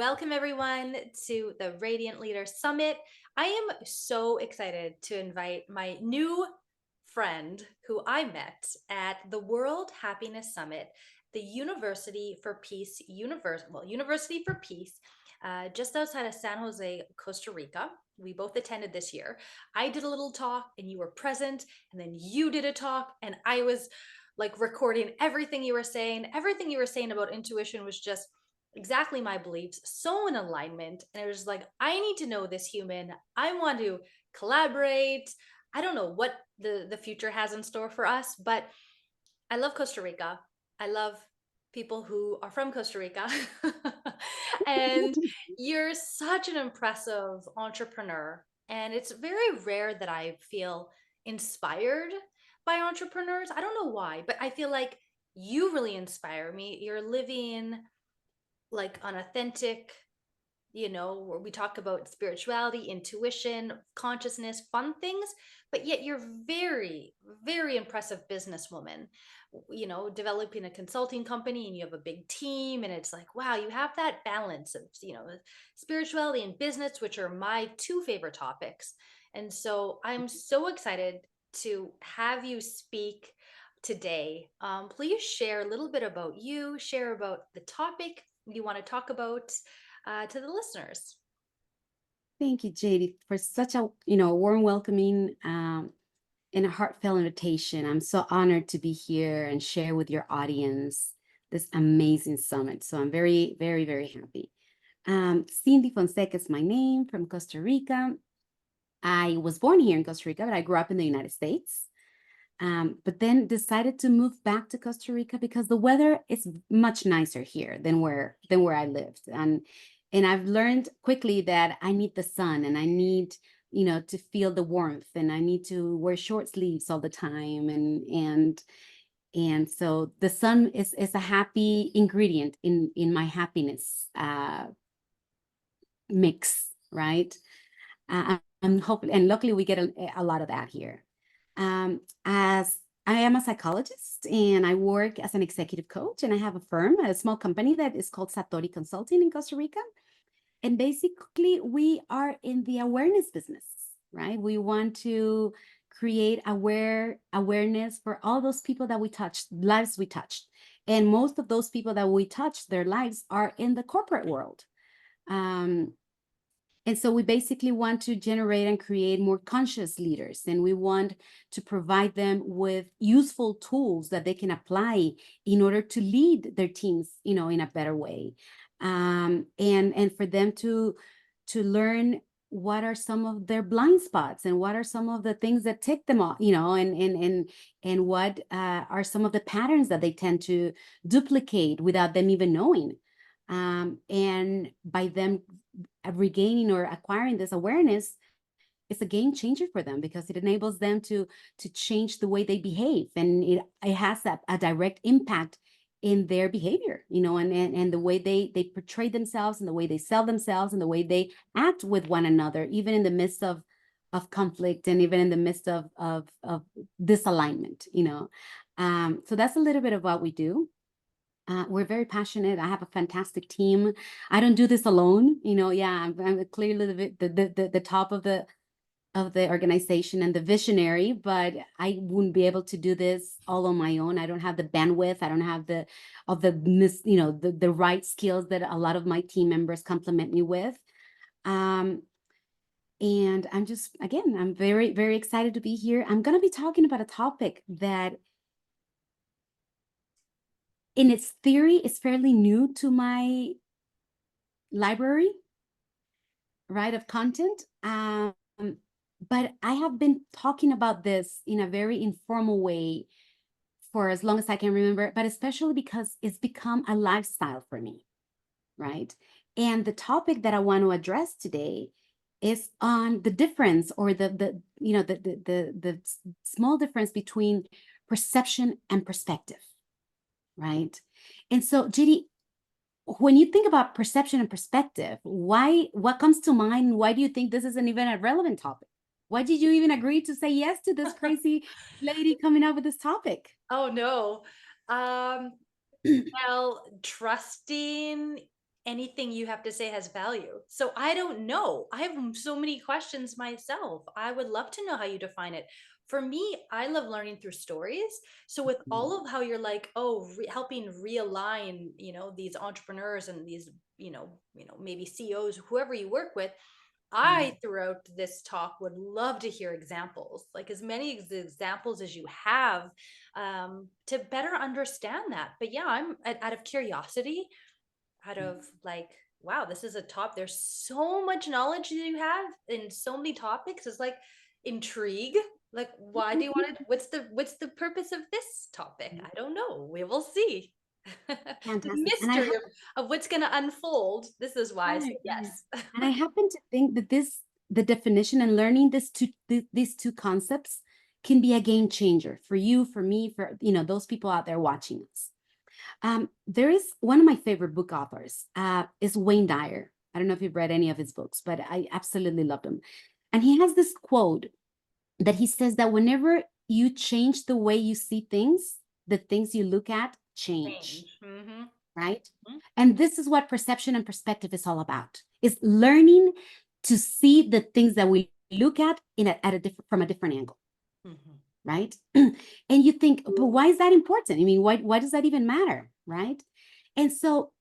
Welcome everyone to the Radiant Leader Summit. I am so excited to invite my new friend who I met at the World Happiness Summit, the University for Peace University for Peace, just outside of San Jose, Costa Rica. We both attended this year. I did a little talk and you were present, and then you did a talk and I was like recording everything you were saying. Everything you were saying about intuition was just exactly my beliefs, so in alignment. And it was like, I need to know this human. I want to collaborate. I don't know what the future has in store for us, but I love Costa Rica. I love people who are from Costa Rica. And you're such an impressive entrepreneur. And it's very rare that I feel inspired by entrepreneurs. I don't know why, but I feel like you really inspire me. You're living like an authentic, where we talk about spirituality, intuition, consciousness, fun things, but yet you're very, very impressive businesswoman, developing a consulting company and you have a big team. And it's like, wow, you have that balance of, spirituality and business, which are my two favorite topics. And so I'm so excited to have you speak today. Please share a little bit about you, share about the topic you want to talk about to the listeners. Thank you, JD, for such a warm welcoming and a heartfelt invitation. I'm so honored to be here and share with your audience this amazing summit. So I'm very, very, very happy. Cindy Fonseca is my name, from Costa Rica. I was born here in Costa Rica, but I grew up in the United States. But then decided to move back to Costa Rica because the weather is much nicer here than where I lived. And I've learned quickly that I need the sun and I need, to feel the warmth, and I need to wear short sleeves all the time. And so the sun is a happy ingredient in my happiness mix, right? I'm hoping, and luckily we get a lot of that here. As I am a psychologist and I work as an executive coach, and I have a firm, a small company that is called Satori Consulting in Costa Rica. And basically, we are in the awareness business, right? We want to create awareness for all those people that we touched, lives we touched. And most of those people that we touch, their lives are in the corporate world. And so we basically want to generate and create more conscious leaders, and we want to provide them with useful tools that they can apply in order to lead their teams, in a better way. And for them to learn what are some of their blind spots and what are some of the things that tick them off, and what are some of the patterns that they tend to duplicate without them even knowing. And by them regaining or acquiring this awareness, it's a game changer for them because it enables them to change the way they behave, and it has a direct impact in their behavior, and the way they portray themselves, and the way they sell themselves, and the way they act with one another, even in the midst of conflict, and even in the midst of disalignment. So that's a little bit of what we do. We're very passionate. I have a fantastic team. I don't do this alone. Yeah, I'm clearly the top of the organization and the visionary, but I wouldn't be able to do this all on my own. I don't have the bandwidth. I don't have the right skills that a lot of my team members complement me with. And I'm very, very excited to be here. I'm going to be talking about a topic that in its theory is fairly new to my library, right, of content. But I have been talking about this in a very informal way for as long as I can remember, but especially because it's become a lifestyle for me, right? And the topic that I want to address today is on the difference, or the small difference between perception and perspective, right? And so, JD, when you think about perception and perspective, what comes to mind? Why do you think this isn't even a relevant topic? Why did you even agree to say yes to this crazy lady coming up with this topic? Oh no. Well, trusting anything you have to say has value. So I don't know. I have so many questions myself. I would love to know how you define it. For me, I love learning through stories. So with all of how you're like, oh, helping realign, these entrepreneurs and these, maybe CEOs, whoever you work with, Mm. I, throughout this talk, would love to hear examples, like as many examples as you have, to better understand that. But yeah, I'm out of curiosity, out of like, wow, this is a top. There's so much knowledge that you have in so many topics. It's like intrigue. Like, why do you want it? What's the purpose of this topic? I don't know. We will see. The Fantastic. And mystery of what's going to unfold. This is why I say right, right. yes. And I happen to think that the definition and learning these two concepts can be a game changer for you, for me, for those people out there watching us. There is one of my favorite book authors, is Wayne Dyer. I don't know if you've read any of his books, but I absolutely loved him. And he has this quote that he says that whenever you change the way you see things, the things you look at change, Change. Mm-hmm. right? Mm-hmm. And this is what perception and perspective is all about, is learning to see the things that we look at from a different angle, Mm-hmm. right? And you think, but why is that important? I mean, why does that even matter, right? And so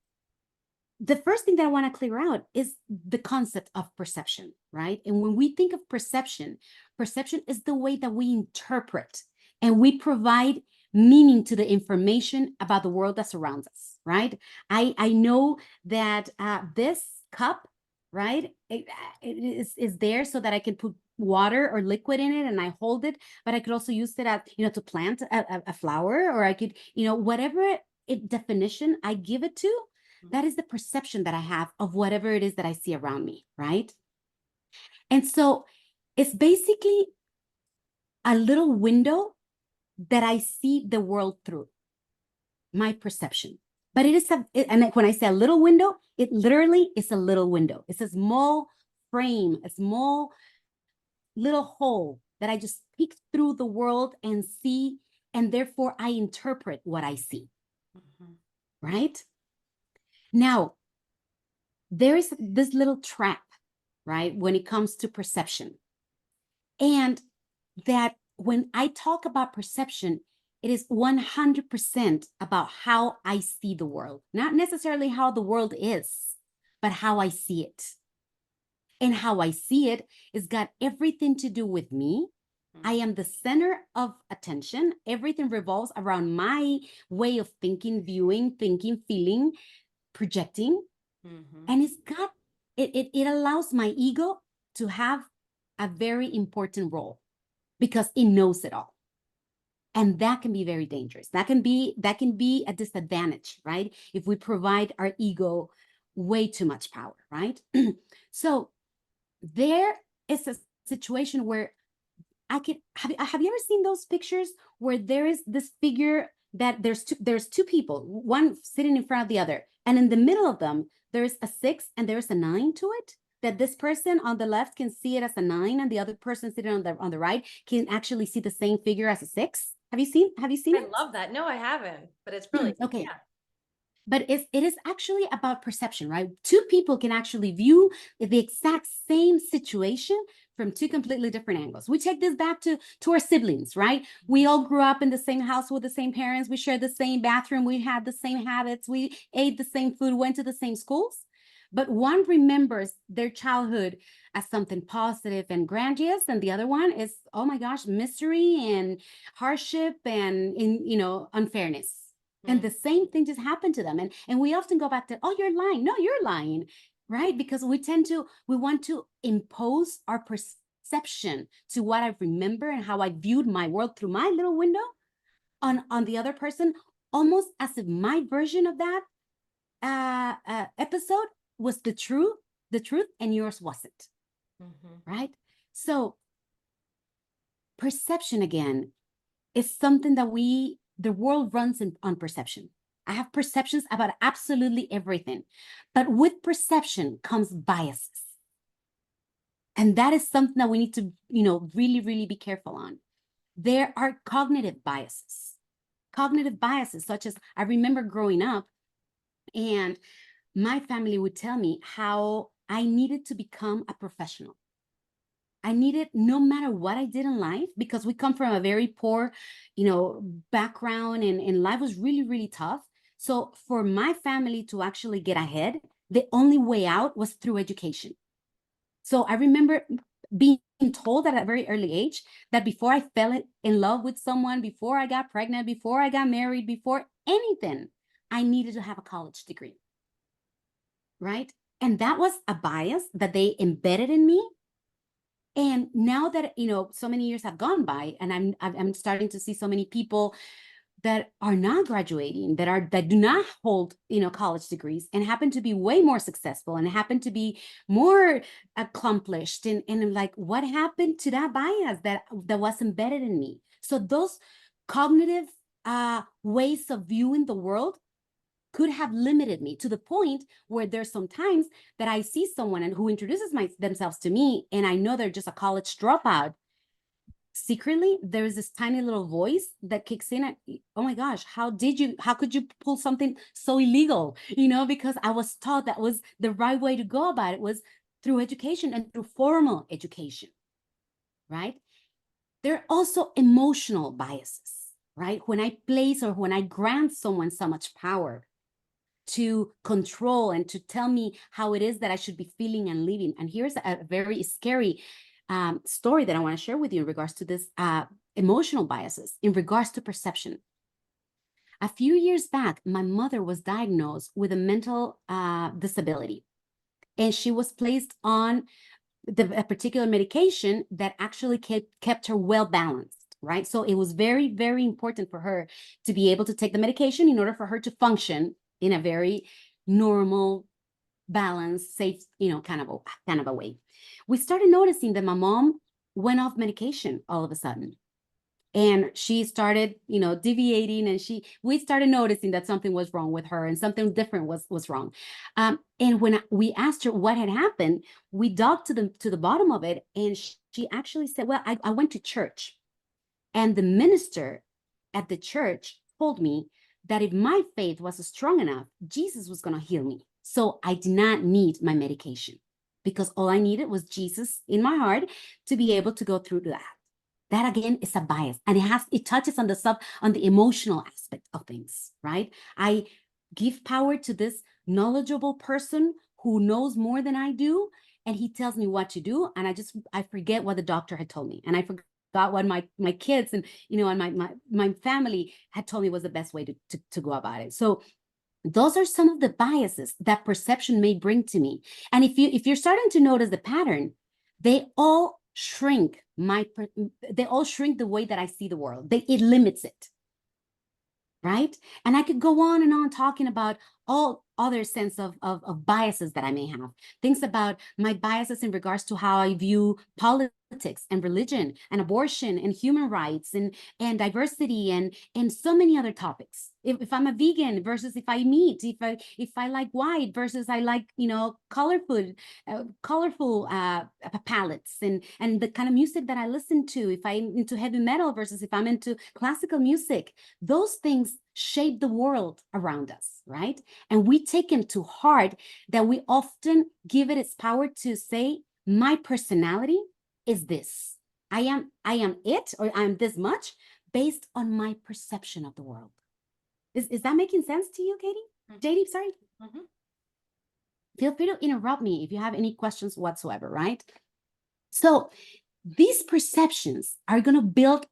the first thing that I want to clear out is the concept of perception, right? And when we think of perception, perception is the way that we interpret and we provide meaning to the information about the world that surrounds us, right? I know that this cup, right, is there so that I can put water or liquid in it and I hold it, but I could also use it as, to plant a flower, or I could, whatever definition I give it to, that is the perception that I have of whatever it is that I see around me, right? And so it's basically a little window that I see the world through, my perception. But and when I say a little window, it literally is a little window. It's a small frame, a small little hole that I just peek through the world and see, and therefore I interpret what I see, Mm-hmm. right? Now, there is this little trap, right, when it comes to perception. And that when I talk about perception, it is 100% about how I see the world, not necessarily how the world is, but how I see it. And how I see it is got everything to do with me. I am the center of attention. Everything revolves around my way of thinking, viewing, thinking, feeling, projecting. Mm-hmm. And it allows my ego to have a very important role because it knows it all. And that can be very dangerous. That can be a disadvantage, right? If we provide our ego way too much power, right? So there is a situation where I could have you ever seen those pictures where there is this figure that there's two people, one sitting in front of the other, and in the middle of them there's a 6 and there's a 9 to it, that this person on the left can see it as a 9 and the other person sitting on the right can actually see the same figure as a 6. Have you seen I it? love that. No, I haven't, but it's brilliant. Okay. Yeah. But it is actually about perception, right? Two people can actually view the exact same situation from two completely different angles. We take this back to our siblings, right? We all grew up in the same house with the same parents. We shared the same bathroom. We had the same habits. We ate the same food, went to the same schools. But one remembers their childhood as something positive and grandiose, and the other one is, oh my gosh, misery and hardship and unfairness. And Mm-hmm. the same thing just happened to them. And we often go back to, oh, you're lying. No, you're lying, right? Because we want to impose our perception to what I remember and how I viewed my world through my little window on the other person, almost as if my version of that episode was the truth, and yours wasn't, Mm-hmm. right? So perception again is something that the world runs on perception. I have perceptions about absolutely everything, but with perception comes biases. And that is something that we need to, really, really be careful on. There are cognitive biases, such as I remember growing up and my family would tell me how I needed to become a professional. I needed, no matter what I did in life, because we come from a very poor, background, and life was really, really tough. So for my family to actually get ahead, the only way out was through education. So I remember being told at a very early age that before I fell in love with someone, before I got pregnant, before I got married, before anything, I needed to have a college degree. Right? And that was a bias that they embedded in me. And now that, so many years have gone by, and I'm starting to see so many people that are not graduating, that do not hold, college degrees, and happen to be way more successful and happen to be more accomplished. And I'm like, what happened to that bias that was embedded in me? So those cognitive ways of viewing the world could have limited me, to the point where there's some times that I see someone who introduces themselves to me, and I know they're just a college dropout. Secretly, there's this tiny little voice that kicks in. Oh my gosh, how could you pull something so illegal? Because I was taught that was the right way to go about it, was through education and through formal education, right? There are also emotional biases, right? When I place or when I grant someone so much power to control and to tell me how it is that I should be feeling and living. And here's a very scary story that I want to share with you in regards to this emotional biases, in regards to perception. A few years back, my mother was diagnosed with a mental disability, and she was placed on a particular medication that actually kept her well balanced, right? So it was very, very important for her to be able to take the medication in order for her to function in a very normal, balanced, safe, kind of a way. We started noticing that my mom went off medication all of a sudden. And she started, deviating, and we started noticing that something was wrong with her, and something different was wrong. And when we asked her what had happened, we dug to the bottom of it, and she actually said, well, I went to church, and the minister at the church told me that if my faith was strong enough, Jesus was going to heal me. So I did not need my medication, because all I needed was Jesus in my heart to be able to go through that. That again is a bias, and it touches on the emotional aspect of things, right? I give power to this knowledgeable person who knows more than I do, and he tells me what to do, and I forget what the doctor had told me, and I forgot what my kids and and my family had told me was the best way to go about it. So those are some of the biases that perception may bring to me. And if you're starting to notice the pattern, they all shrink the way that I see the world. It limits it, right? And I could go on and on talking about all other sense of biases that I may have. Things about my biases in regards to how I view politics and religion and abortion and human rights and diversity and so many other topics. If I'm a vegan versus if I eat meat, if I like white versus I like colorful palettes and the kind of music that I listen to, if I'm into heavy metal versus if I'm into classical music. Those things shape the world around us, right? And we take them to heart, that we often give it its power to say, my personality is this. I am it, or I'm this much, based on my perception of the world. Is that making sense to you, Katie? Mm-hmm. JD, sorry. Mm-hmm. Feel free to interrupt me if you have any questions whatsoever, right? So these perceptions are going to build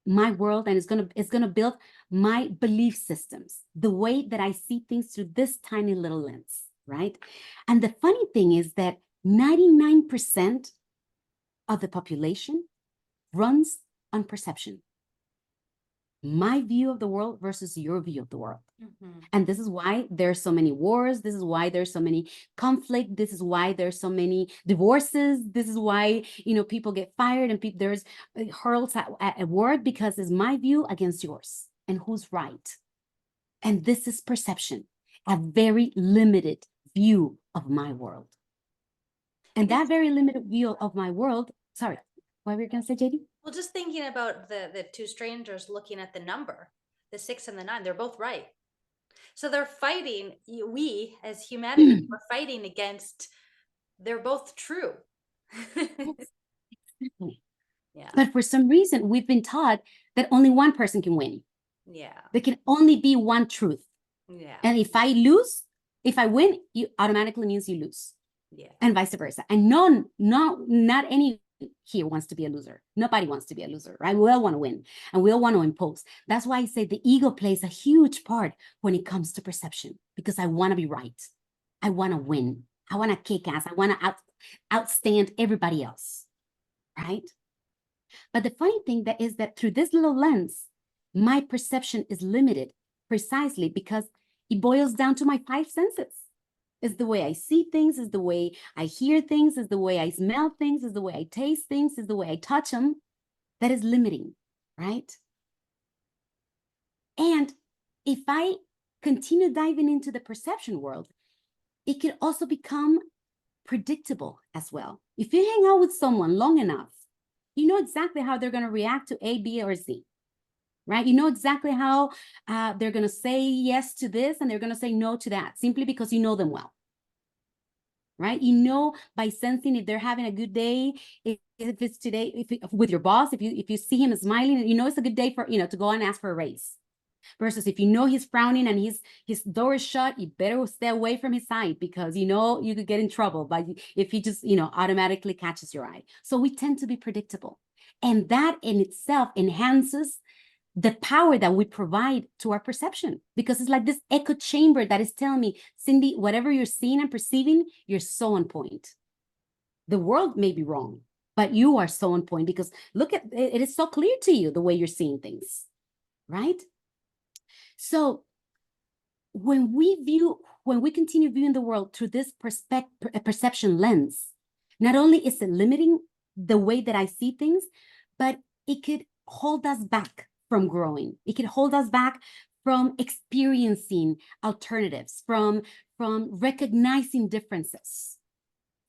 my world, and it's gonna build my belief systems, the way that I see things through this tiny little lens, right? And the funny thing is that 99% of the population runs on perception. My view of the world versus your view of the world. Mm-hmm. And this is why there's so many wars. This is why there's so many conflict. This is why there's so many divorces. This is why, people get fired and there's hurls at work, because it's my view against yours, and who's right. And this is perception, a very limited view of my world. And that very limited view of my world, sorry, what were you going to say, JD? Well, just thinking about the two strangers looking at the number, the 6 and the 9, they're both right. So they're fighting, we as humanity, we're fighting against, they're both true. Exactly. Yeah. But for some reason, we've been taught that only one person can win. Yeah. There can only be one truth. Yeah. And if I lose, if I win, you automatically means you lose. Yeah. And vice versa. And not any here wants to be a loser. Nobody wants to be a loser, right? We all want to win and we all want to impose. That's why I say the ego plays a huge part when it comes to perception, because I want to be right. I want to win. I want to kick ass. I want to outstand everybody else, right? But the funny thing that is that through this little lens, my perception is limited precisely because it boils down to my five senses. It's the way I see things, is the way I hear things, is the way I smell things, is the way I taste things, is the way I touch them. That is limiting, right? And if I continue diving into the perception world, it could also become predictable as well. If you hang out with someone long enough, you know exactly how they're going to react to A, B, or Z, right? You know exactly how they're going to say yes to this and they're going to say no to that, simply because you know them well, right? You know by sensing if they're having a good day, if it's today, with your boss, if you see him smiling, you know it's a good day for, to go and ask for a raise. Versus if you know he's frowning and his door is shut, you better stay away from his side because you know you could get in trouble by if he just automatically catches your eye. So we tend to be predictable, and that in itself enhances the power that we provide to our perception, because it's like this echo chamber that is telling me, Cindy, whatever you're seeing and perceiving, you're so on point. The world may be wrong, but you are so on point because look at it, it is so clear to you the way you're seeing things, right? So when we continue viewing the world through this perception lens, not only is it limiting the way that I see things, but it could hold us back from growing. It could hold us back from experiencing alternatives, from recognizing differences,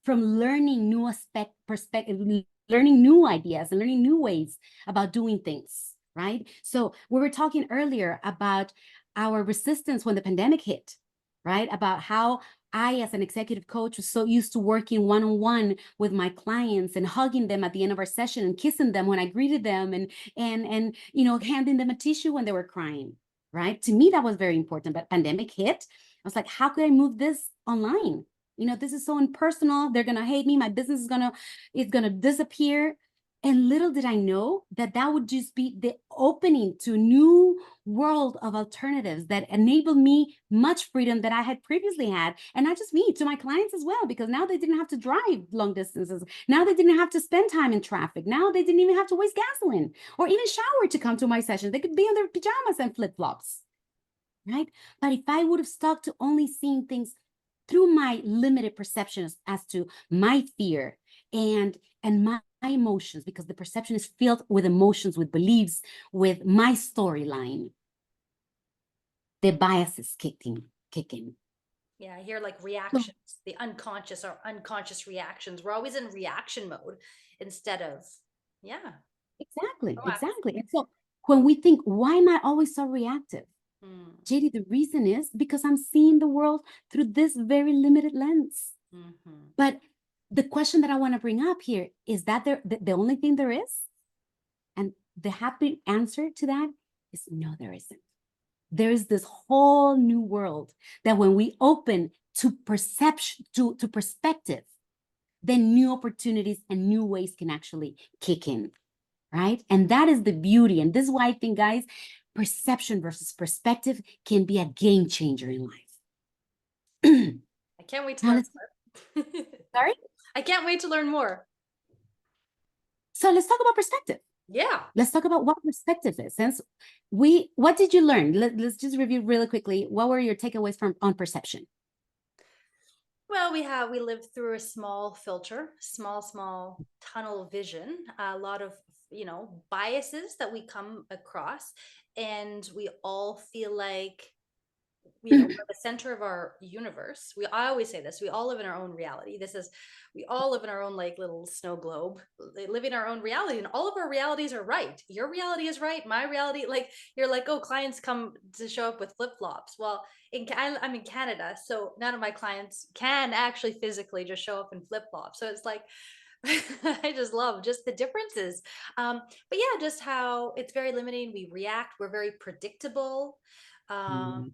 from learning new perspective, learning new ideas and learning new ways about doing things, right? So we were talking earlier about our resistance when the pandemic hit, right? About how I, as an executive coach, was so used to working one-on-one with my clients and hugging them at the end of our session and kissing them when I greeted them and handing them a tissue when they were crying, right? To me, that was very important. But pandemic hit, I was like, how could I move this online? This is so impersonal. They're gonna hate me. My business is gonna disappear. And little did I know that would just be the opening to a new world of alternatives that enabled me much freedom that I had previously had. And not just me, to my clients as well, because now they didn't have to drive long distances. Now they didn't have to spend time in traffic. Now they didn't even have to waste gasoline or even shower to come to my session. They could be in their pajamas and flip-flops, right? But if I would have stuck to only seeing things through my limited perceptions as to my fear and my emotions, because the perception is filled with emotions, with beliefs, with my storyline, the biases kick in. Yeah, I hear like reactions, the unconscious or unconscious reactions. We're always in reaction mode instead of, yeah. Exactly. And so when we think, why am I always so reactive? JD, the reason is because I'm seeing the world through this very limited lens. But the question that I want to bring up here is that the only thing there is? And the happy answer to that is no, there isn't. There is this whole new world that when we open to perception, to perspective, then new opportunities and new ways can actually kick in, right? And that is the beauty. And this is why I think, guys, perception versus perspective can be a game changer in life. I can't wait to learn more. Sorry? I can't wait to learn more. So let's talk about perspective. Yeah. Let's talk about what perspective is. What did you learn? Let's just review really quickly. What were your takeaways on perception? Well, we lived through a small filter, small tunnel vision, a lot of, biases that we come across, and we all feel like we're the center of our universe. I always say this, we all live in our own reality. We all live in our own like little snow globe, living our own reality, and all of our realities are right. Your reality is right. My reality, like you're like, oh, clients come to show up with flip-flops. Well, I'm in Canada, so none of my clients can actually physically just show up in flip-flops. So it's like, I just love just the differences. But yeah, just how it's very limiting. We react, we're very predictable. Um,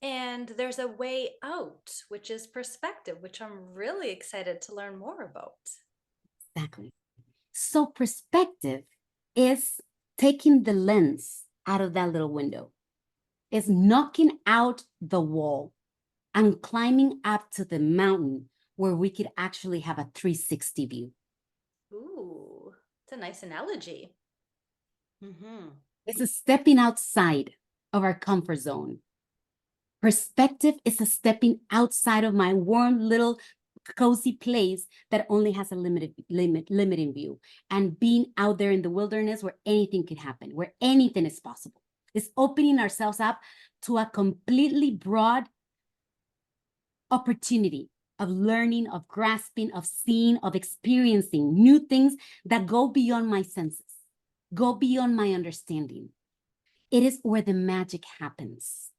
Mm, and there's a way out, which is perspective, which I'm really excited to learn more about. exactly. So perspective is taking the lens out of that little window. It's knocking out the wall and climbing up to the mountain where we could actually have a 360 view. Ooh, it's a nice analogy. Mm-hmm. It's a stepping outside of our comfort zone. Perspective is a stepping outside of my warm little cozy place that only has a limiting view, and being out there in the wilderness where anything can happen, where anything is possible. It's opening ourselves up to a completely broad opportunity of learning, of grasping, of seeing, of experiencing new things that go beyond my senses, go beyond my understanding. It is where the magic happens.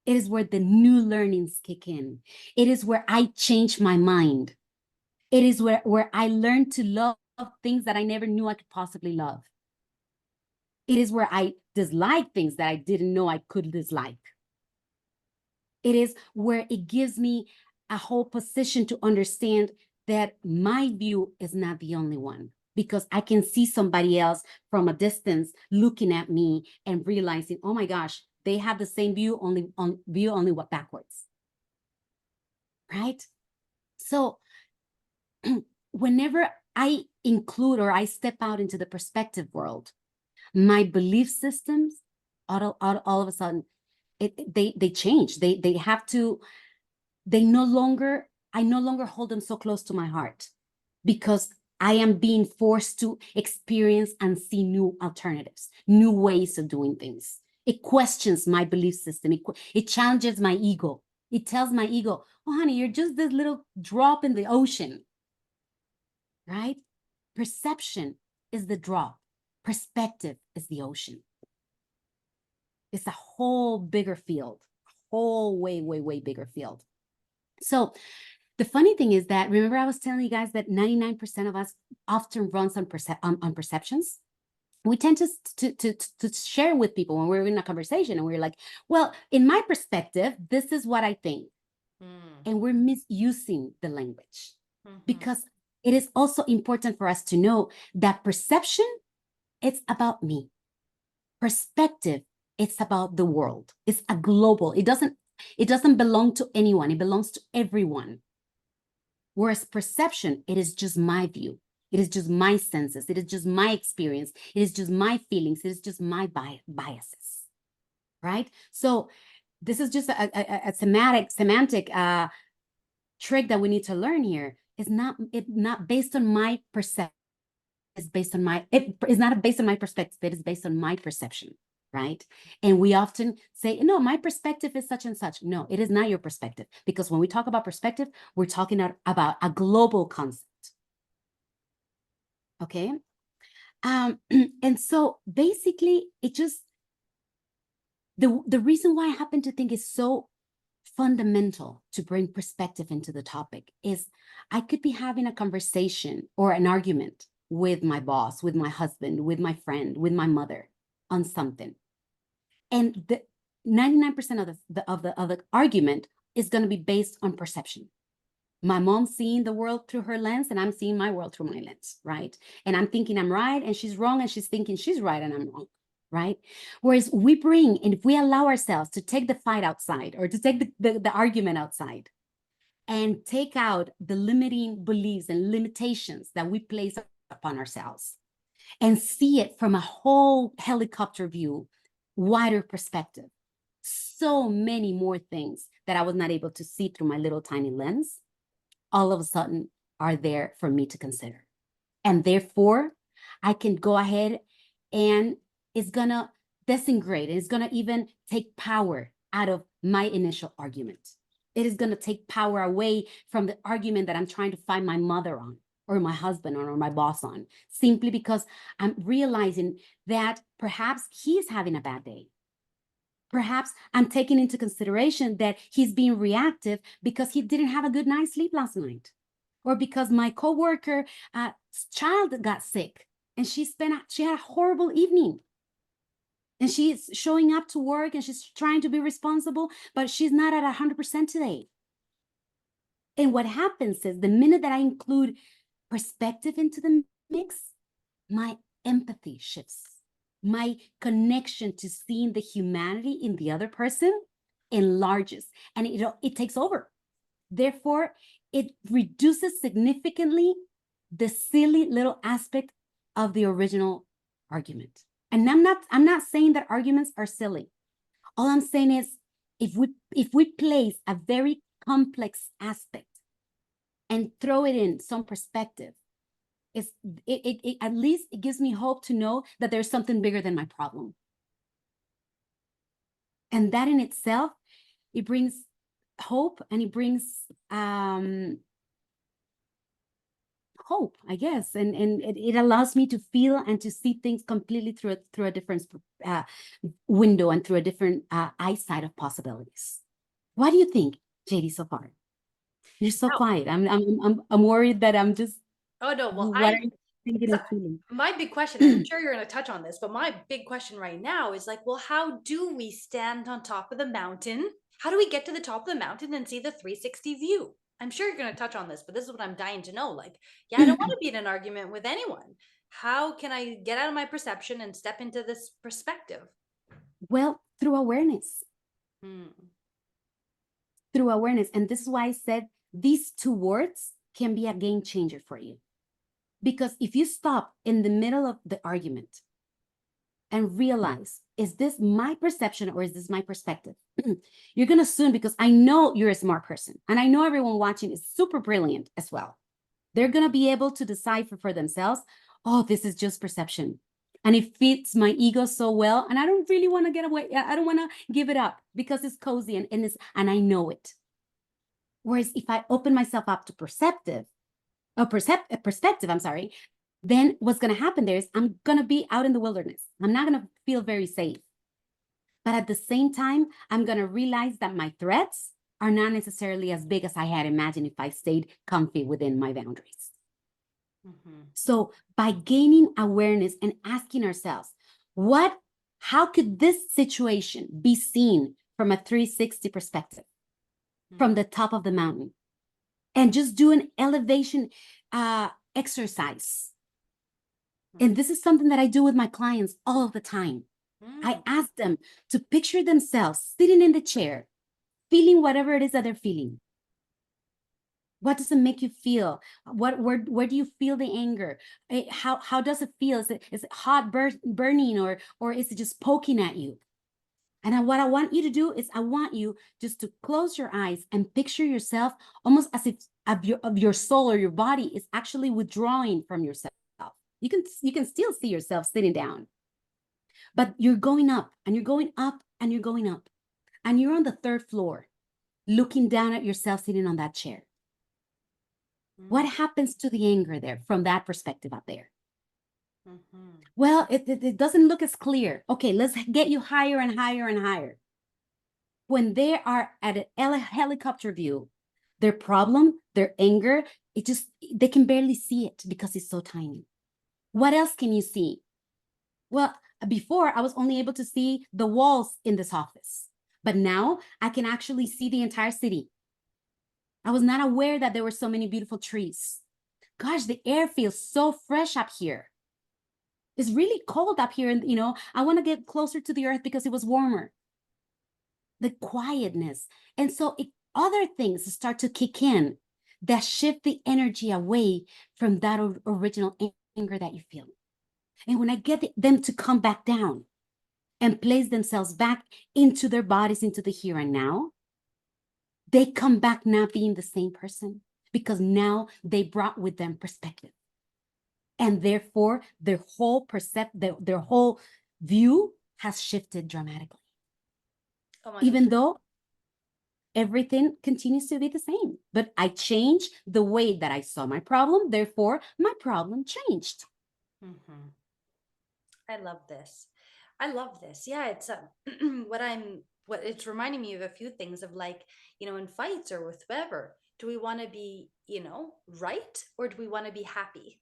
It is where the new learnings kick in. It is where I change my mind. It is where I learn to love things that I never knew I could possibly love. It is where I dislike things that I didn't know I could dislike. It is where it gives me a whole position to understand that my view is not the only one, because I can see somebody else from a distance looking at me and realizing, oh my gosh, they have the same view, only what backwards, right? So whenever I include or I step out into the perspective world, my belief systems all of a sudden they change. They have to, I no longer hold them so close to my heart, because I am being forced to experience and see new alternatives, new ways of doing things. It questions my belief system. It challenges my ego. It tells my ego, oh, honey, you're just this little drop in the ocean, right? Perception is the drop. Perspective is the ocean. It's a whole bigger field, whole way bigger field. So the funny thing is that, remember I was telling you guys that 99% of us often runs on perceptions? We tend to share with people when we're in a conversation and we're like, well, in my perspective, this is what I think. Mm. And we're misusing the language, Mm-hmm. because it is also important for us to know that perception, it's about me. Perspective, it's about the world. It's a global. It doesn't belong to anyone. It belongs to everyone. Whereas perception, it is just my view. It is just my senses. It is just my experience. It is just my feelings. It is just my biases, right? So this is just a semantic trick that we need to learn here. It's not based on my perception. It's based on it is not based on my perspective. It is based on my perception, right? And we often say, no, my perspective is such and such. No, it is not your perspective, because when we talk about perspective, we're talking about a global concept. Okay. And so basically it just, the reason why I happen to think is so fundamental to bring perspective into the topic is, I could be having a conversation or an argument with my boss, with my husband, with my friend, with my mother on something. And the 99% of the argument is going to be based on perception. My mom's seeing the world through her lens and I'm seeing my world through my lens, right? And I'm thinking I'm right and she's wrong, and she's thinking she's right and I'm wrong, right? Whereas and if we allow ourselves to take the fight outside, or to take the argument outside, and take out the limiting beliefs and limitations that we place upon ourselves, and see it from a whole helicopter view, wider perspective, so many more things that I was not able to see through my little tiny lens, all of a sudden are there for me to consider. And therefore, I can go ahead and it's going to disintegrate. It's going to even take power out of my initial argument. It is going to take power away from the argument that I'm trying to find my mother on, or my husband on, or my boss on, simply because I'm realizing that perhaps he's having a bad day. Perhaps I'm taking into consideration that he's being reactive because he didn't have a good night's sleep last night, or because my coworker child got sick and she had a horrible evening. And she's showing up to work and she's trying to be responsible, but she's not at 100% today. And what happens is the minute that I include perspective into the mix, my empathy shifts. My connection to seeing the humanity in the other person enlarges, and it takes over. Therefore, it reduces significantly the silly little aspect of the original argument. And I'm not saying that arguments are silly. All I'm saying is if we place a very complex aspect and throw it in some perspective, it at least it gives me hope to know that there's something bigger than my problem. And that in itself, it brings hope, and it brings hope, I guess, and it allows me to feel and to see things completely through a different window and through a different eyesight of possibilities. What do you think, JD, so far? You're so quiet. I'm worried that I'm just. Oh no, well, what are you thinking and feeling? My big question, I'm sure you're going to touch on this, but my big question right now is like, well, how do we stand on top of the mountain? How do we get to the top of the mountain and see the 360 view? I'm sure you're going to touch on this, but this is what I'm dying to know. Like, yeah, I don't want to be in an argument with anyone. How can I get out of my perception and step into this perspective? Well, through awareness. Hmm. Through awareness. And this is why I said these two words can be a game changer for you. Because if you stop in the middle of the argument and realize, is this my perception or is this my perspective? You're going to soon, because I know you're a smart person and I know everyone watching is super brilliant as well. They're going to be able to decipher for themselves, oh, this is just perception. And it fits my ego so well. And I don't really want to get away. I don't want to give it up because it's cozy and I know it. Whereas if I open myself up to perspective, I'm sorry, then what's going to happen there is I'm going to be out in the wilderness. I'm not going to feel very safe. But at the same time, I'm going to realize that my threats are not necessarily as big as I had imagined if I stayed comfy within my boundaries. Mm-hmm. So by gaining awareness and asking ourselves, how could this situation be seen from a 360 perspective, from the top of the mountain? And just do an elevation exercise. And this is something that I do with my clients all of the time. I ask them to picture themselves sitting in the chair, feeling whatever it is that they're feeling. What does it make you feel? Where do you feel the anger? How does it feel? Is it hot, burning, or is it just poking at you? And what I want you to do is I want you just to close your eyes and picture yourself almost as if of your soul or your body is actually withdrawing from yourself. You can still see yourself sitting down, but you're going up and you're going up and you're going up. And you're on the 3rd floor looking down at yourself sitting on that chair. What happens to the anger there from that perspective up there? Well, it doesn't look as clear. Okay, let's get you higher and higher and higher. When they are at a helicopter view, their problem, their anger, they can barely see it because it's so tiny. What else can you see? Well, before I was only able to see the walls in this office, but now I can actually see the entire city. I was not aware that there were so many beautiful trees. Gosh, the air feels so fresh up here. It's really cold up here. And, I want to get closer to the earth because it was warmer. The quietness. And so other things start to kick in that shift the energy away from that original anger that you feel. And when I get them to come back down and place themselves back into their bodies, into the here and now, they come back not being the same person because now they brought with them perspective. And therefore, their whole view has shifted dramatically. Even though everything continues to be the same. But I changed the way that I saw my problem. Therefore, my problem changed. Mhm. I love this. I love this. Yeah, it's what it's reminding me of a few things of like, in fights or with whoever, do we want to be, right, or do we want to be happy?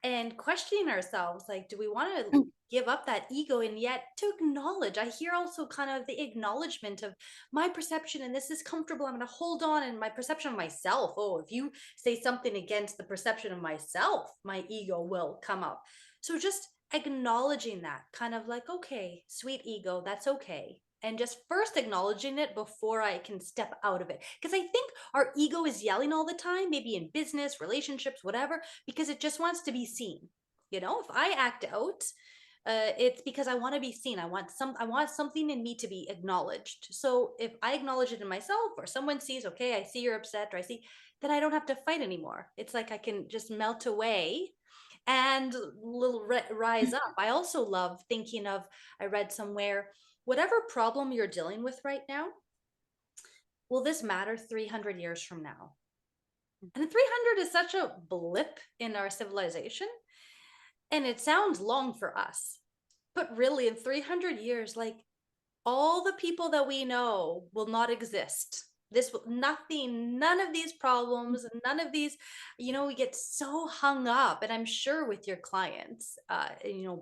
And questioning ourselves, like, do we want to Mm. give up that ego, and yet to acknowledge? I hear also kind of the acknowledgement of my perception, and this is comfortable, I'm going to hold on, and my perception of myself. Oh, if you say something against the perception of myself, my ego will come up. So just acknowledging that, kind of like, okay, sweet ego, that's okay. And just first acknowledging it before I can step out of it. Because I think our ego is yelling all the time, maybe in business, relationships, whatever, because it just wants to be seen. If I act out, it's because I want to be seen. I want something in me to be acknowledged. So if I acknowledge it in myself, or someone sees, okay, I see you're upset, or I see, then I don't have to fight anymore. It's like I can just melt away and rise up. I also love thinking of, I read somewhere, whatever problem you're dealing with right now, will this matter 300 years from now? And 300 is such a blip in our civilization. And it sounds long for us. But really, in 300 years, like, all the people that we know will not exist. This will nothing, none of these problems, none of these, we get so hung up. And I'm sure with your clients,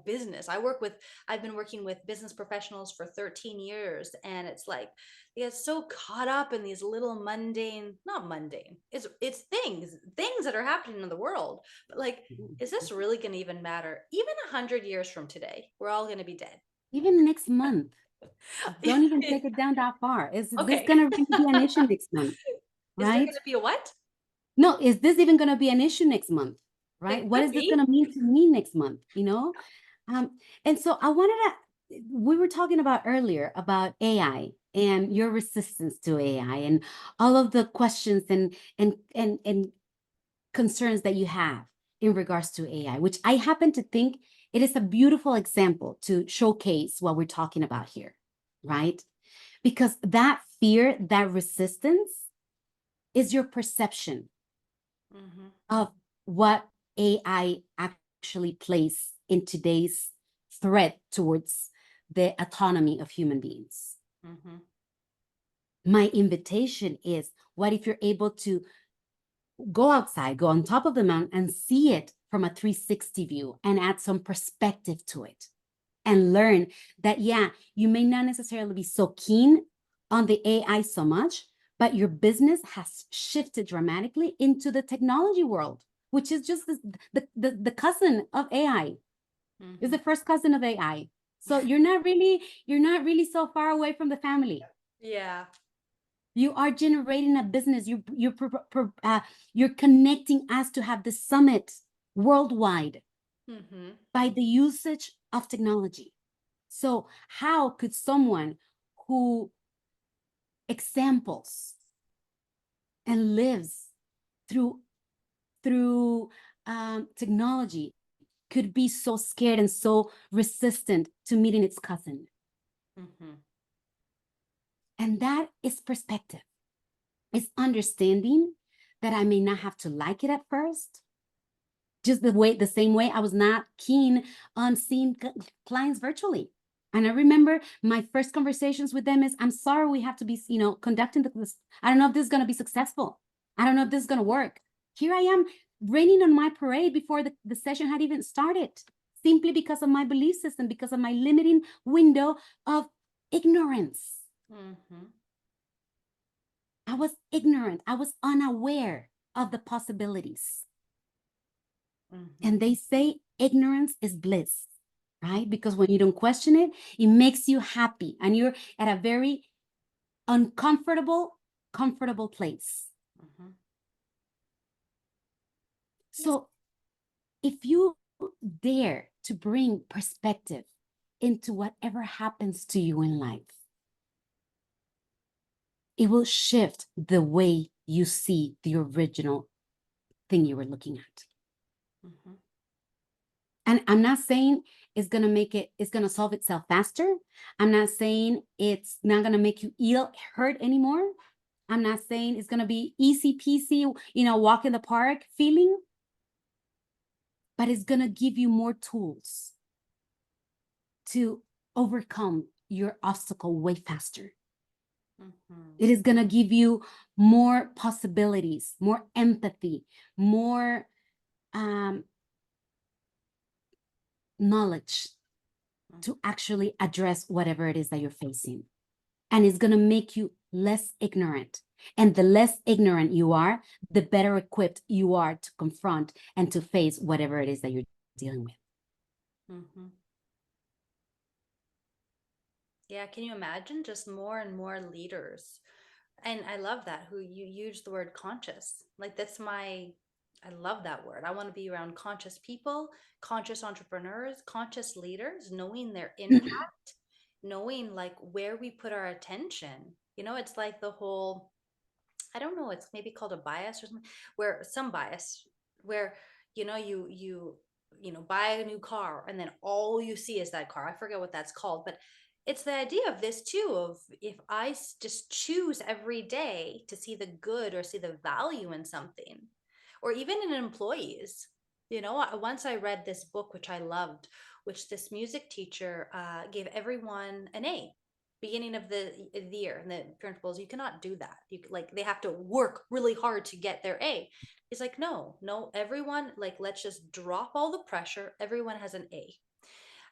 business, I've been working with business professionals for 13 years. And it's like, they get so caught up in these little mundane, not mundane, it's things that are happening in the world. But like, is this really going to even matter? Even 100 years from today, we're all going to be dead. Even next month. Don't even take it down that far. Is this Okay. going to really be an issue next month? Is there Right? going to be a what? No, is this even going to be an issue next month? Right? It What could is this be. going to mean to me next month? And so we were talking about earlier about AI and your resistance to AI and all of the questions and concerns that you have in regards to AI, which I happen to think it is a beautiful example to showcase what we're talking about here, right? Because that fear, that resistance is your perception Mhm, of what AI actually plays in today's threat towards the autonomy of human beings. mhm, My invitation is, what if you're able to go outside, go on top of the mountain and see it from a 360 view and add some perspective to it and learn that, yeah, you may not necessarily be so keen on the AI so much, but your business has shifted dramatically into the technology world, which is just the cousin of AI. Is the mhm. first cousin of AI. So you're not really so far away from the family. Yeah. You are generating a business. You're connecting us to have the summit worldwide Mhm, by the usage of technology. So how could someone who examples and lives through technology could be so scared and so resistant to meeting its cousin? mhm, And that is perspective. It's understanding that I may not have to like it at first. Just the same way I was not keen on seeing clients virtually. And I remember my first conversations with them is, I'm sorry, we have to be, conducting this. I don't know if this is going to be successful. I don't know if this is going to work. Here I am raining on my parade before the session had even started, simply because of my belief system, because of my limiting window of ignorance. mhm, I was ignorant. I was unaware of the possibilities. mhm. And they say ignorance is bliss, right? Because when you don't question it, it makes you happy and you're at a very comfortable place. Mhm. Yes. So if you dare to bring perspective into whatever happens to you in life, it will shift the way you see the original thing you were looking at. Mhm, And I'm not saying it's going to solve itself faster. I'm not saying it's not going to make you hurt anymore. I'm not saying it's going to be easy peasy, walk in the park feeling, but it's going to give you more tools to overcome your obstacle way faster. It is going to give you more possibilities, more empathy, more knowledge to actually address whatever it is that you're facing. And it's going to make you less ignorant. And the less ignorant you are, the better equipped you are to confront and to face whatever it is that you're dealing with. Yeah, can you imagine just more and more leaders? And I love that who you use the word conscious. Like I love that word. I want to be around conscious people, conscious entrepreneurs, conscious leaders, knowing their impact, knowing like where we put our attention. It's like the whole, I don't know, it's maybe called a bias or something, where some bias where, buy a new car and then all you see is that car. I forget what that's called, but it's the idea of this too, of if I just choose every day to see the good or see the value in something, or even in employees. Once I read this book, which I loved, which this music teacher gave everyone an A beginning of the year, and the principals, you cannot do that. They have to work really hard to get their A. He's like, no, everyone, like, let's just drop all the pressure. Everyone has an A.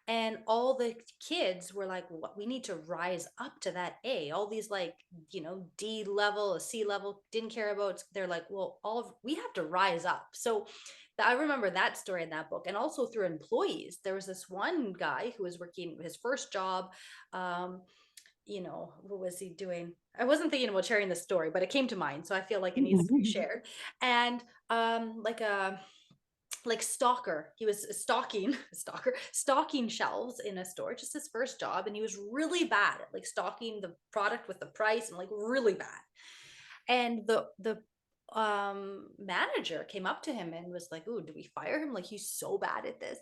And all the kids were like, what, we need to rise up to that A. All these D level, C level, didn't care about. They're like, well, we have to rise up. So I remember that story in that book. And also through employees, there was this one guy who was working his first job. What was he doing? I wasn't thinking about sharing the story, but it came to mind. So I feel like it needs to be shared. And like stalker, he was stalking shelves in a store, just his first job, and he was really bad at like stalking the product with the price, and like really bad. And the manager came up to him and was like, "Ooh, do we fire him? Like, he's so bad at this."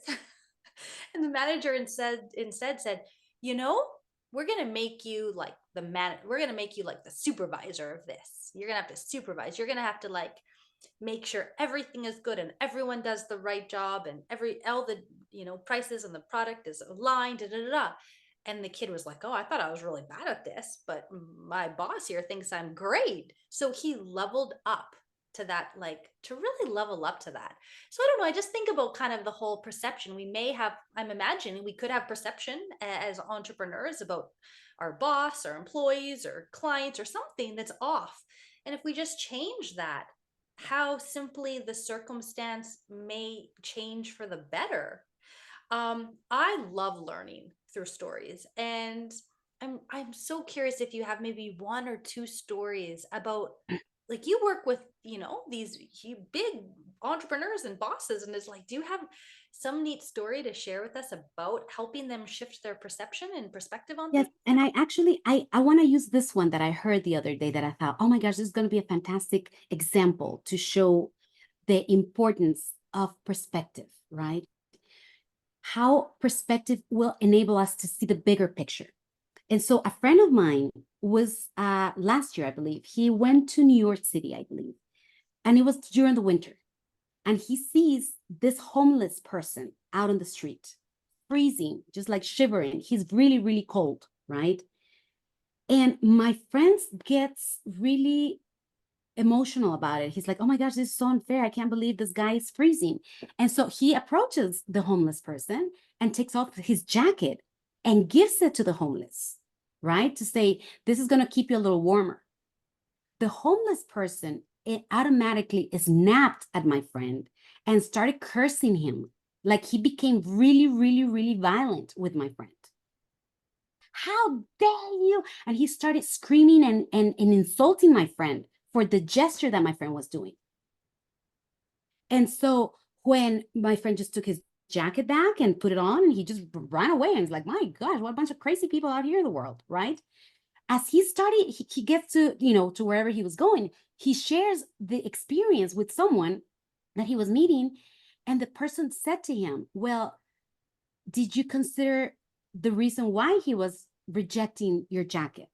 And the manager instead said, "You know, we're gonna make you like we're gonna make you like the supervisor of this. You're gonna have to supervise. You're gonna have to like make sure everything is good and everyone does the right job, and all the prices and the product is aligned, da, da, da, da." And the kid was like, "Oh, I thought I was really bad at this, but my boss here thinks I'm great." So he leveled up to that, like to really level up to that. So I don't know, I just think about kind of the whole perception we may have. I'm imagining we could have perception as entrepreneurs about our boss or employees or clients or something that's off. And if we just change that, how simply the circumstance may change for the better. I love learning through stories, and I'm so curious if you have maybe one or two stories about, like, you work with these big entrepreneurs and bosses, and it's like, do you have some neat story to share with us about helping them shift their perception and perspective on Yes, things? and I want to use this one that I heard the other day that I thought, oh my gosh, this is going to be a fantastic example to show the importance of perspective, right? How perspective will enable us to see the bigger picture. And so a friend of mine was last year, I believe, he went to New York City, I believe, and it was during the winter. And he sees this homeless person out on the street, freezing, just like shivering. He's really, really cold, right? And my friend gets really emotional about it. He's like, oh my gosh, this is so unfair. I can't believe this guy is freezing. And so he approaches the homeless person and takes off his jacket and gives it to the homeless, right? To say, this is going to keep you a little warmer. The homeless person, it automatically snapped at my friend and started cursing him. Like he became really, really, really violent with my friend. How dare you? And he started screaming and insulting my friend for the gesture that my friend was doing. And so when my friend just took his jacket back and put it on, and he just ran away, and he's like, my gosh, what a bunch of crazy people out here in the world, right? As he started, he gets to, to wherever he was going, he shares the experience with someone that he was meeting. And the person said to him, well, did you consider the reason why he was rejecting your jacket?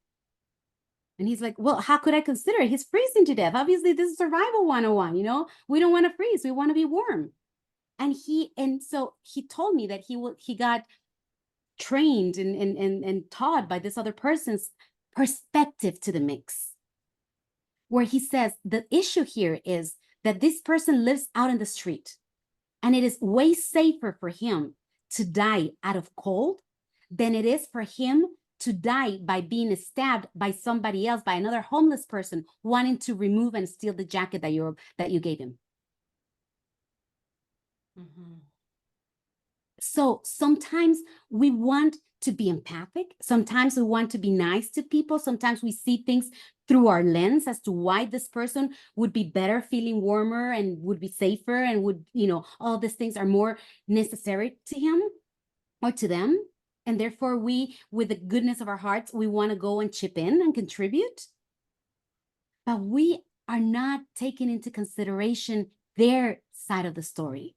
And he's like, well, how could I consider it? He's freezing to death. Obviously, this is survival 101, you know? We don't want to freeze. We want to be warm. And so he told me that he got trained and taught by this other person's perspective to the mix, where he says the issue here is that this person lives out in the street, and it is way safer for him to die out of cold than it is for him to die by being stabbed by somebody else, by another homeless person wanting to remove and steal the jacket that you gave him. Mm-hmm. So sometimes we want to be empathic. Sometimes we want to be nice to people. Sometimes we see things through our lens as to why this person would be better feeling warmer and would be safer and would, you know, all these things are more necessary to him or to them. And therefore we, with the goodness of our hearts, we want to go and chip in and contribute. But we are not taking into consideration their side of the story,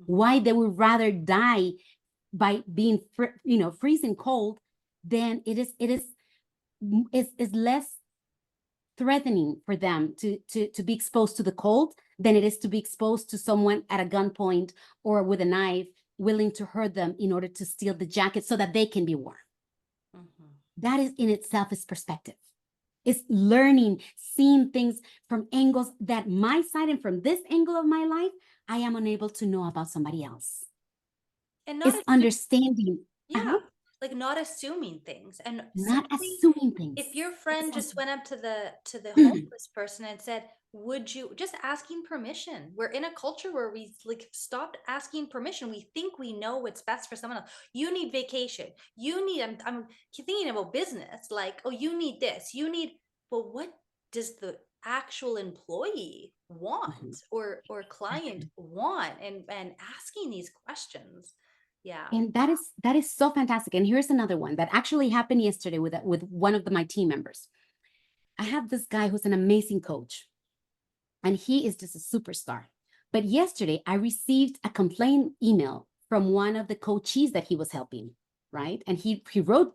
why they would rather die by being freezing cold than it is less threatening for them to be exposed to the cold than it is to be exposed to someone at a gunpoint or with a knife willing to hurt them in order to steal the jacket so that they can be warm. Mm-hmm. That is in itself is perspective. It's learning, seeing things from angles that my side and from this angle of my life, I am unable to know about somebody else. And not It's understanding. yeah, like not assuming things. And Not simply, assuming things. if your friend just Exactly. went up to the homeless person and said, would you, just asking permission. We're in a culture where we like stopped asking permission. We think we know what's best for someone else. You need vacation. You need, I'm thinking about business. Like, oh, you need this. You need, well, what does the actual employee want Mhm. or client Exactly. want? And asking these questions. Yeah. And that is so fantastic. And here's another one that actually happened yesterday with one of my team members. I have this guy who's an amazing coach, and he is just a superstar. But yesterday, I received a complaint email from one of the coachees that he was helping, right? And he wrote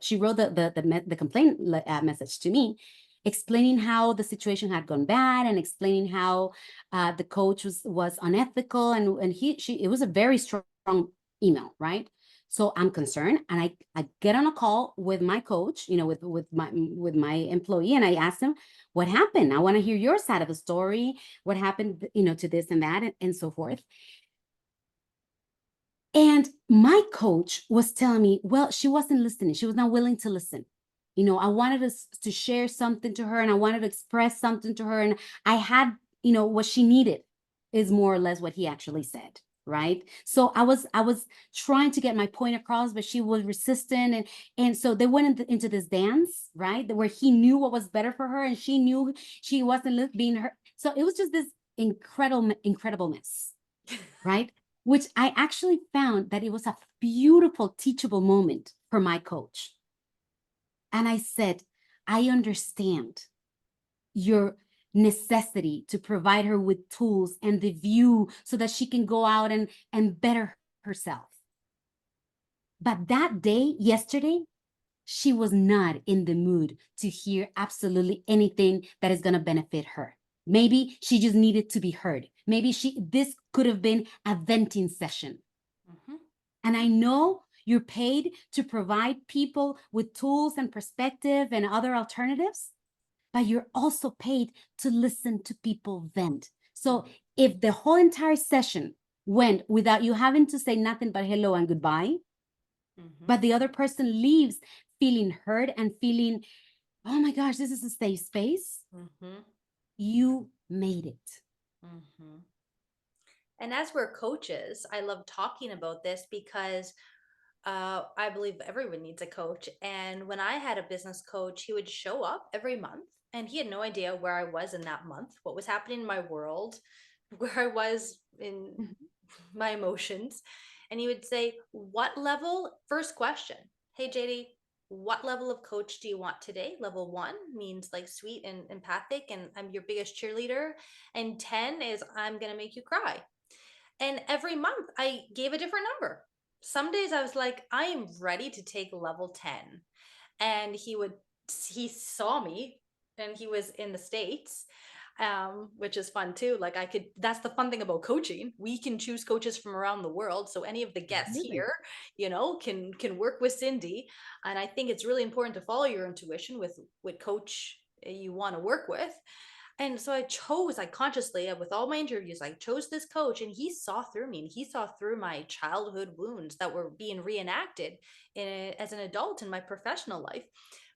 she wrote the complaint message to me, explaining how the situation had gone bad and explaining how the coach was unethical, and it was a very strong email, right? So I'm concerned, and I get on a call with my coach, you know, with my employee, and I asked him, what happened? I want to hear your side of the story. What happened, you know, to this and that and so forth. And my coach was telling me, well, she wasn't listening. She was not willing to listen. You know, I wanted to share something to her, and I wanted to express something to her. And I had, you know, what she needed is more or less what he actually said. Right. So I was trying to get my point across, but she was resistant. And so they went into this dance, right, where he knew what was better for her and she knew she wasn't being hurt. So it was just this incredibleness, right? Which I actually found that it was a beautiful, teachable moment for my coach. And I said, I understand your necessity to provide her with tools and the view so that she can go out and better herself. But that day, yesterday, she was not in the mood to hear absolutely anything that is going to benefit her. Maybe she just needed to be heard. Maybe this could have been a venting session. Mm-hmm. And I know you're paid to provide people with tools and perspective and other alternatives, but you're also paid to listen to people vent. So if the whole entire session went without you having to say nothing but hello and goodbye, Mm-hmm. but the other person leaves feeling heard and feeling, oh my gosh, this is a safe space, Mm-hmm. you made it. Mm-hmm. And as we're coaches, I love talking about this because I believe everyone needs a coach. And when I had a business coach, he would show up every month and he had no idea where I was in that month, what was happening in my world, where I was in Mhm. my emotions. And he would say, what level? First question. Hey, JD, what level of coach do you want today? Level 1 means like sweet and empathic, and I'm your biggest cheerleader. And 10 is I'm going to make you cry. And every month I gave a different number. Some days I was like, I am ready to take level 10. And he saw me and he was in the States, which is fun too. Like that's the fun thing about coaching. We can choose coaches from around the world. So any of the guests Absolutely. here, can work with Cindy. And I think it's really important to follow your intuition with what coach you want to work with. And so I consciously, with all my interviews, I chose this coach, and he saw through me, and he saw through my childhood wounds that were being reenacted as an adult in my professional life.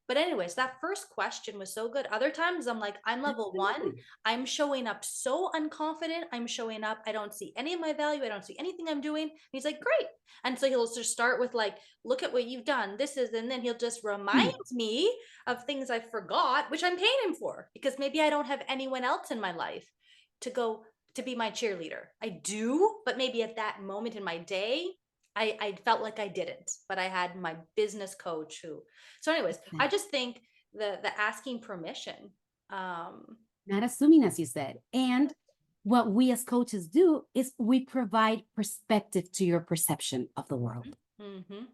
But anyways, that first question was so good. Other times I'm like, I'm level one. Absolutely. I'm showing up so unconfident. I'm showing up. I don't see any of my value. I don't see anything I'm doing. And he's like, great. And so he'll just start with like, look at what you've done. This is, and then he'll just remind Mm. me of things I forgot, which I'm paying him for because maybe I don't have anyone else in my life to go to be my cheerleader. I do, but maybe at that moment in my day, I felt like I didn't, but I had my business coach who. So, anyways, I just think the asking permission. Um, Not assuming, as you said. And what we as coaches do is we provide perspective to your perception of the world. mhm.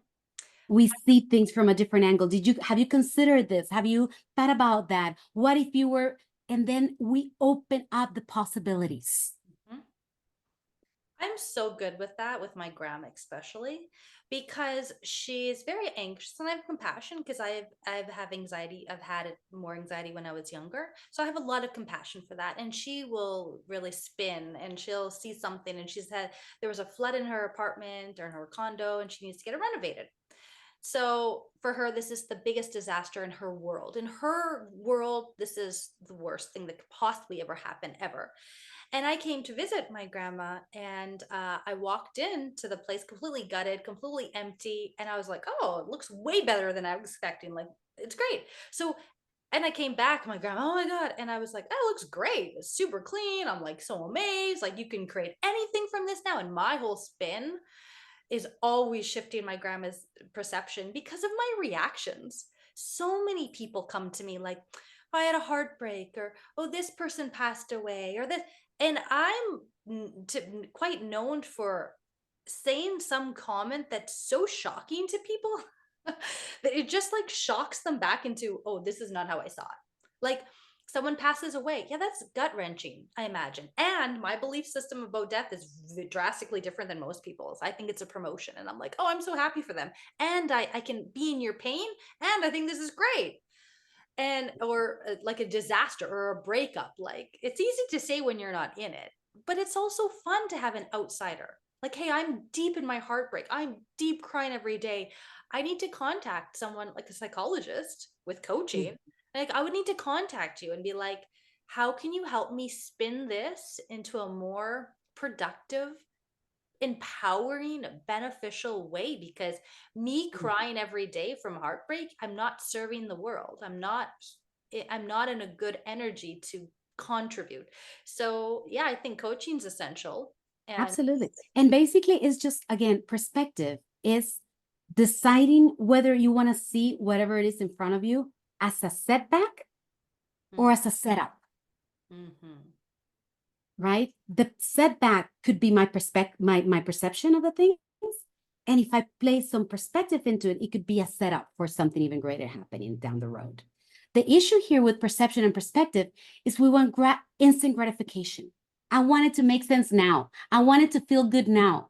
We see things from a different angle. Have you considered this? Have you thought about that? What if you were, and then we open up the possibilities. Mhm. I'm so good with that with my grandma, especially because she's very anxious, and I have compassion because I've have anxiety. I've had more anxiety when I was younger, so I have a lot of compassion for that. And she will really spin, and she'll see something, and she's had there was a flood in her apartment or in her condo, and she needs to get it renovated. So for her, this is the biggest disaster in her world. In her world, this is the worst thing that could possibly ever happen ever. And I came to visit my grandma, and I walked into the place completely gutted, completely empty. And I was like, oh, it looks way better than I was expecting. Like, it's great. So, and I came back, my grandma, oh my God. And I was like, oh, it looks great. It's super clean. I'm like so amazed. Like, you can create anything from this now. And my whole spin is always shifting my grandma's perception because of my reactions. So many people come to me like, "Oh, I had a heartbreak," or "Oh, this person passed away," or this. And I'm quite known for saying some comment that's so shocking to people that it just like shocks them back into, oh, this is not how I saw it. Like someone passes away. Yeah, that's gut wrenching, I imagine. And my belief system about death is drastically different than most people's. I think it's a promotion. And I'm like, oh, I'm so happy for them. And I can be in your pain. And I think this is great. And, or like a disaster or a breakup. Like it's easy to say when you're not in it, but it's also fun to have an outsider. Like, hey, I'm deep in my heartbreak. I'm deep crying every day. I need to contact someone like a psychologist with coaching. Like, I would need to contact you and be like, how can you help me spin this into a more productive, empowering, beneficial way? Because me crying every day from heartbreak, I'm not serving the world. I'm not in a good energy to contribute. So yeah, I think coaching's essential. And Absolutely. And basically, it's just, again, perspective is deciding whether you want to see whatever it is in front of you as a setback or as a setup, mm-hmm. right? The setback could be my my perception of the things. And if I place some perspective into it, it could be a setup for something even greater happening down the road. The issue here with perception and perspective is we want instant gratification. I want it to make sense now. I want it to feel good now.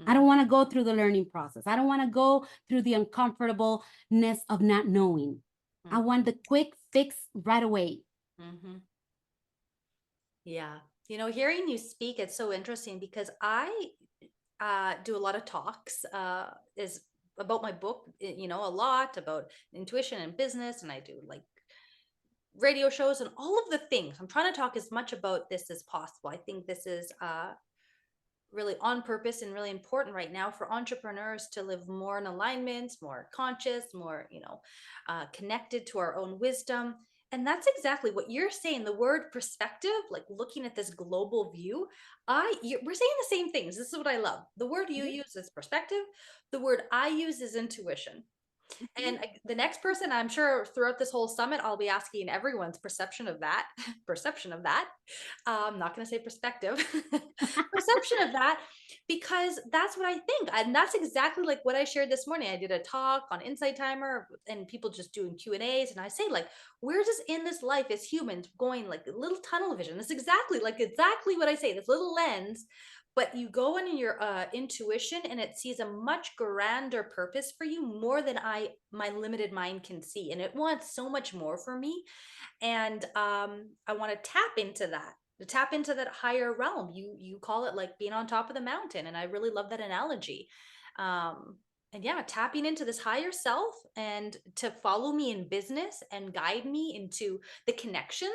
I don't want to go through the learning process. I don't want to go through the uncomfortableness of not knowing. I want the quick fix right away. Mm-hmm. Yeah. Hearing you speak, it's so interesting because I do a lot of talks is about my book, a lot about intuition and business, and I do like radio shows and all of the things. I'm trying to talk as much about this as possible. I think this is really on purpose and really important right now for entrepreneurs to live more in alignment, more conscious, more, connected to our own wisdom. And that's exactly what you're saying. The word perspective, like looking at this global view, we're saying the same things. This is what I love. The word you use is perspective. The word I use is intuition. And the next person, I'm sure throughout this whole summit, I'll be asking everyone's perception of that, perception of that. I'm not going to say perspective, perception of that, because that's what I think. And that's exactly like what I shared this morning. I did a talk on Insight Timer and people just doing Q&As. And I say like, we're just in this life as humans going like a little tunnel vision. That's exactly what I say, this little lens, but you go in your intuition and it sees a much grander purpose for you, more than my limited mind can see, and it wants so much more for me. And I want to tap into that, to tap into that higher realm. You call it like being on top of the mountain, and I really love that analogy. um and yeah, tapping into this higher self and to follow me in business and guide me into the connections.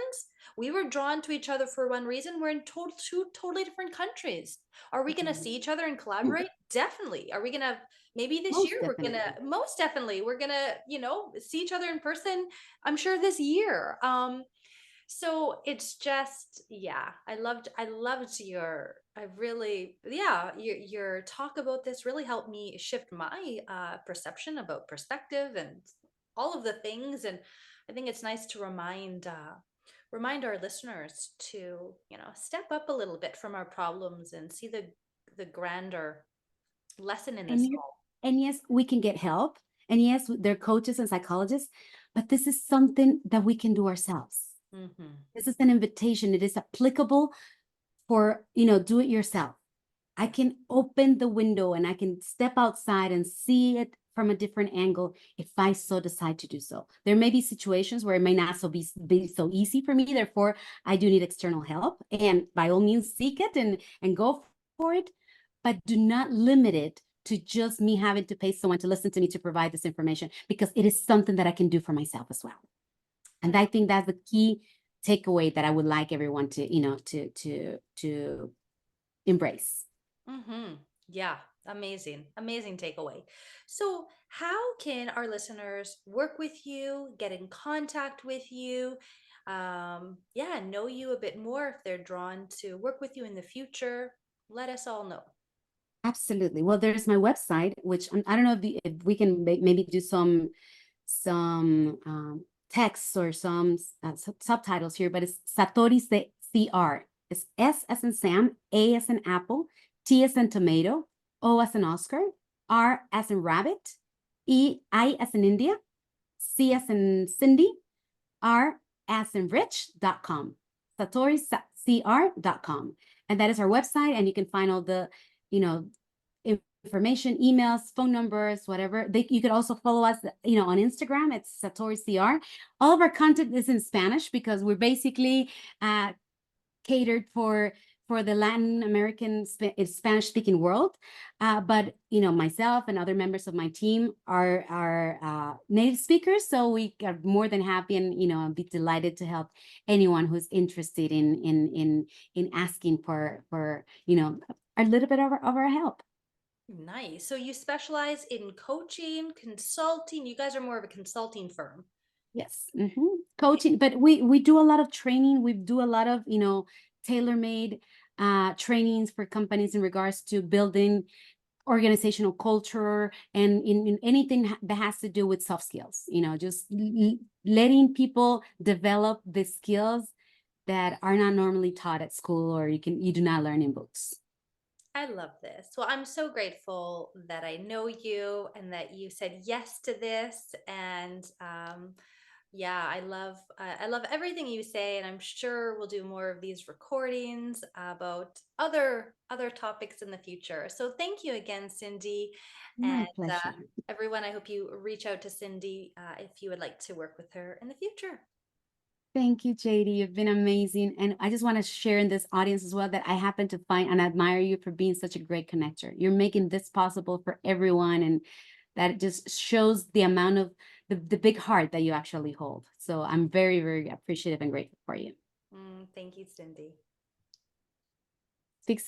We were drawn to each other for one reason. We're in two totally different countries. Are we going to Mhm. see each other and Mm, collaborate? Definitely. Are we going to, maybe this year most we're going definitely. to, most definitely we're going to, see each other in person, I'm sure this year. So it's just, yeah, I loved I really, yeah, your talk about this really helped me shift my perception about perspective and all of the things. And I think it's nice to remind our listeners to, step up a little bit from our problems and see the grander lesson in And this yes, all. and yes, we can get help. And yes, they're coaches and psychologists, but this is something that we can do ourselves. Hmm. This is an invitation. It is applicable for, do it yourself. I can open the window and I can step outside and see it from a different angle if I so decide to do so. There may be situations where it may not be so easy for me. Therefore, I do need external help. And by all means, seek it and go for it. But do not limit it to just me having to pay someone to listen to me to provide this information, because it is something that I can do for myself as well. I And I think that's the key takeaway that I would like everyone to, to embrace. Mm-hmm. Yeah, amazing, amazing takeaway. So, how can our listeners work with you, get in contact with you, yeah, know you a bit more if they're drawn to work with you in the future? Let us all know. Absolutely. Well, there's my website, which I don't know if we can maybe do some texts or some subtitles here, but it's Satori's the CR. It's S as in Sam, A as in Apple, T as in tomato, O as in Oscar, R as in rabbit, I as in India, C as in Cindy, R as in rich.com. SatoriCR.com. And that is our website. And you can find all the, you know, information, emails, phone numbers, whatever. You could also follow us, on Instagram. It's Satori CR. All of our content is in Spanish because we're basically catered for the Latin American Spanish speaking world. But myself and other members of my team are native speakers, so we are more than happy and be delighted to help anyone who's interested in asking for a little bit of our help. Nice. So, you specialize in coaching, consulting. You guys are more of a consulting firm. Yes, coaching, but we do a lot of training. We do a lot of tailor-made trainings for companies in regards to building organizational culture and in anything that has to do with soft skills. Just letting people develop the skills that are not normally taught at school, or you do not learn in books. I love this. Well, I'm so grateful that I know you and that you said yes to this. And yeah, I love everything you say, and I'm sure we'll do more of these recordings about other topics in the future. So thank you again, Cindy, and My pleasure. everyone. I hope you reach out to Cindy if you would like to work with her in the future. Thank you, JD. You've been amazing. And I just want to share in this audience as well that I happen to find and admire you for being such a great connector. You're making this possible for everyone. And that just shows the amount of the big heart that you actually hold. So I'm very, very appreciative and grateful for you. Thank you, Cindy.